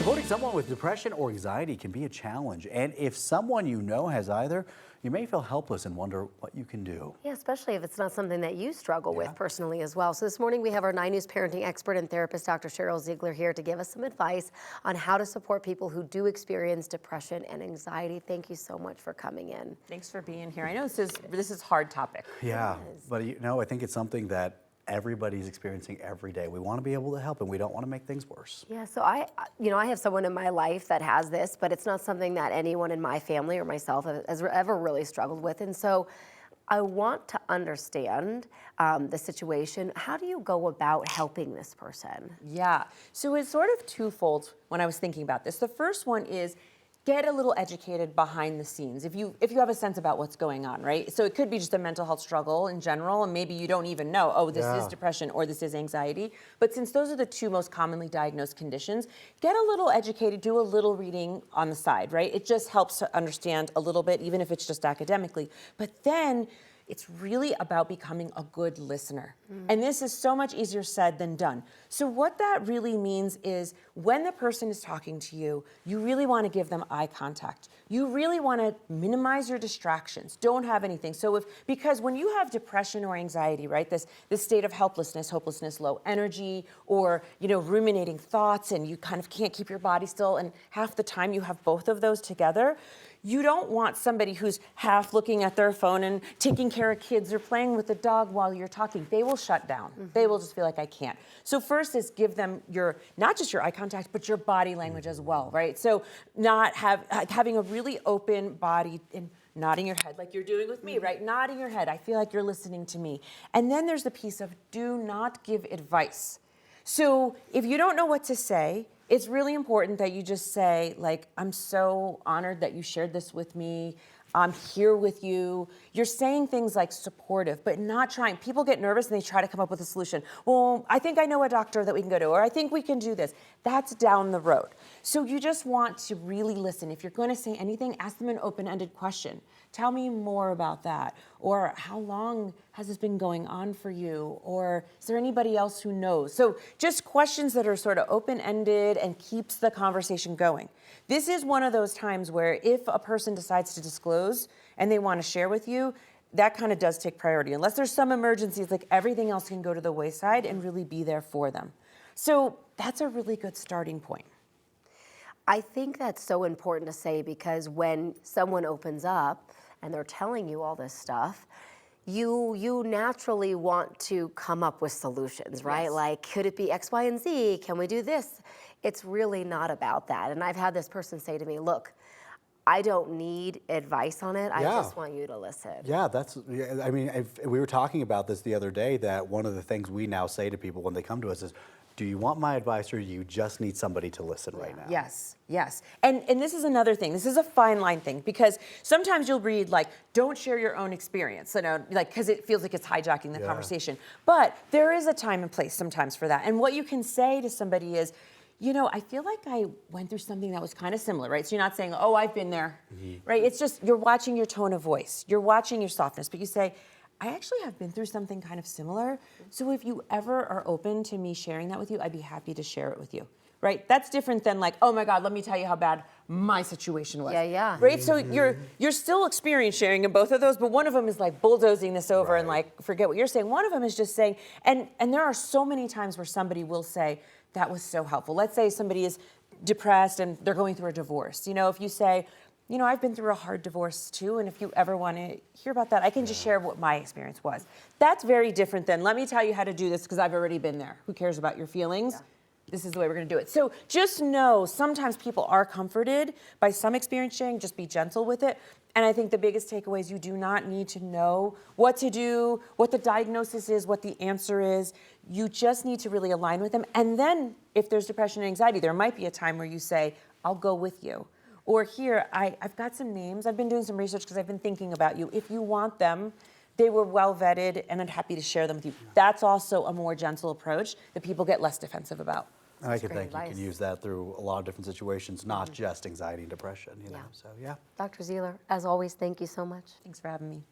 Supporting someone with depression or anxiety can be a challenge, and if someone you know has either, you may feel helpless and wonder what you can do. Yeah, especially if it's not something that you struggle with personally as well. So this morning we have our 9 News parenting expert and therapist, Dr. Sheryl Ziegler, here to give us some advice on how to support people who do experience depression and anxiety. Thank you so much for coming in. Thanks for being here. I know this is hard topic. Yeah, but I think it's something that everybody's experiencing every day. We want to be able to help, and we don't want to make things worse. Yeah, so I have someone in my life that has this, but it's not something that anyone in my family or myself has ever really struggled with. And so I want to understand the situation. How do you go about helping this person? Yeah, so it's sort of twofold when I was thinking about this. The first one is get a little educated behind the scenes. If you have a sense about what's going on, right? So it could be just a mental health struggle in general, and maybe you don't even know, oh, this is depression or this is anxiety. But since those are the two most commonly diagnosed conditions, get a little educated, do a little reading on the side, right? It just helps to understand a little bit, even if it's just academically. But then it's really about becoming a good listener. And this is so much easier said than done. So what that really means is when the person is talking to you, you really want to give them eye contact. You really want to minimize your distractions. Don't have anything. So because when you have depression or anxiety, right, this state of helplessness, hopelessness, low energy, or ruminating thoughts, and you kind of can't keep your body still, and half the time you have both of those together, you don't want somebody who's half looking at their phone and taking care of kids or playing with the dog while you're talking. They will shut down. They will just feel like, I can't. So first is give them not just your eye contact, but your body language as well, right? So having a really open body and nodding your head like you're doing with me, right? Nodding your head. I feel like you're listening to me. And then there's the piece of do not give advice. So if you don't know what to say, it's really important that you just say, like, I'm so honored that you shared this with me. I'm here with you. You're saying things like supportive, but not trying. People get nervous and they try to come up with a solution. Well, I think I know a doctor that we can go to, or I think we can do this. That's down the road. So you just want to really listen. If you're going to say anything, ask them an open-ended question. Tell me more about that. Or how long has this been going on for you? Or is there anybody else who knows? So just questions that are sort of open-ended and keeps the conversation going. This is one of those times where if a person decides to disclose and they want to share with you, that kind of does take priority. Unless there's some emergencies, like everything else can go to the wayside and really be there for them. So that's a really good starting point. I think that's so important to say because when someone opens up and they're telling you all this stuff, you naturally want to come up with solutions, right? Yes. Like, could it be X, Y, and Z? Can we do this? It's really not about that. And I've had this person say to me, look, I don't need advice on it. I just want you to listen. Yeah, I mean, we were talking about this the other day, that one of the things we now say to people when they come to us is, do you want my advice or do you just need somebody to listen right now? Yes, yes. And this is another thing. This is a fine line thing because sometimes you'll read like, don't share your own experience, because it feels like it's hijacking the conversation. But there is a time and place sometimes for that. And what you can say to somebody is, I feel like I went through something that was kind of similar, right? So you're not saying, oh, I've been there, right? It's just you're watching your tone of voice. You're watching your softness, but you say, I actually have been through something kind of similar. So if you ever are open to me sharing that with you, I'd be happy to share it with you, right? That's different than like, oh my God, let me tell you how bad my situation was. Yeah. Right? So you're still experience sharing in both of those, but one of them is like bulldozing this over and like, forget what you're saying. One of them is just saying, and there are so many times where somebody will say, that was so helpful. Let's say somebody is depressed and they're going through a divorce. If you say, I've been through a hard divorce too, and if you ever want to hear about that, I can just share what my experience was. That's very different than, let me tell you how to do this because I've already been there. Who cares about your feelings? Yeah. This is the way we're going to do it. So just know sometimes people are comforted by some experience sharing. Just be gentle with it. And I think the biggest takeaway is you do not need to know what to do, what the diagnosis is, what the answer is. You just need to really align with them. And then if there's depression and anxiety, there might be a time where you say, I'll go with you. Or here, I've got some names. I've been doing some research because I've been thinking about you. If you want them, they were well vetted, and I'm happy to share them with you. That's also a more gentle approach that people get less defensive about. And I can think you can use that through a lot of different situations, not just anxiety and depression, So, yeah. Dr. Ziegler, as always, thank you so much. Thanks for having me.